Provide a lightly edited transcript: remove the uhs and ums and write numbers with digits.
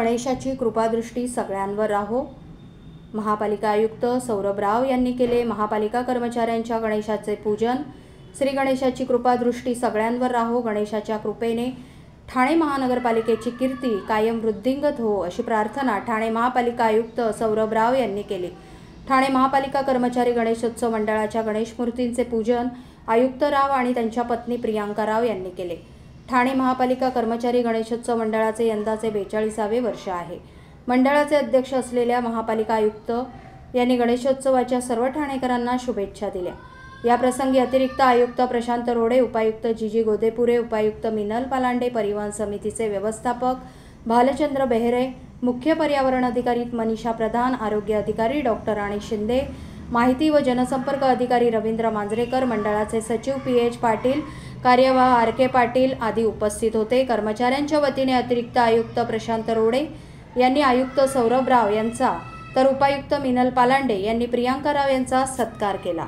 गणेशाची कृपादृष्टी सगळ्यांवर राहो। महापालिका आयुक्त सौरभ राव यांनी केले महापालिका कर्मचाऱ्यांच्या गणेशाचे पूजन। श्री गणेशाची कृपादृष्टी सगळ्यांवर राहो। गणेशाच्या कृपेने ठाणे महानगरपालिकेची कीर्ती कायम वृद्धिंगत हो, अशी प्रार्थना ठाणे महापालिका आयुक्त सौरभ राव यांनी केली। ठाणे महापालिका कर्मचारी गणेशोत्सव मंडळाच्या गणेश मूर्तींचे पूजन आयुक्त राव आणि त्यांच्या पत्नी प्रियांका राव यांनी केले। ठाणे महापालिका कर्मचारी गणेशोत्सव मंडळाचे यंदाचे 42वे वर्ष आहे। मंडळाचे अध्यक्ष असलेल्या महापालिका आयुक्त यांनी गणेशोत्सवाच्या सर्व ठाणेकरांना शुभेच्छा दिल्या। या प्रसंगी अतिरिक्त आयुक्त प्रशांत रोडे, उपायुक्त जीजी गोदेपुरे, उपायुक्त मिनल पालांडे, परिवहन समितीचे व्यवस्थापक भालचंद्र बेहरे, मुख्य पर्यावरण अधिकारी मनीषा प्रधान, आरोग्य अधिकारी डॉक्टर राणी शिंदे, माहिती व जनसंपर्क अधिकारी रवींद्र मांजरेकर, मंडळाचे सचिव PH पाटील, कार्यवाह RK पाटील आदी उपस्थित होते। कर्मचाऱ्यांच्या वतीने अतिरिक्त आयुक्त प्रशांत रोडे यांनी आयुक्त सौरभ राव यांचा तर उपायुक्त मिनल पालांडे यांनी प्रियांका राव यांचा सत्कार केला।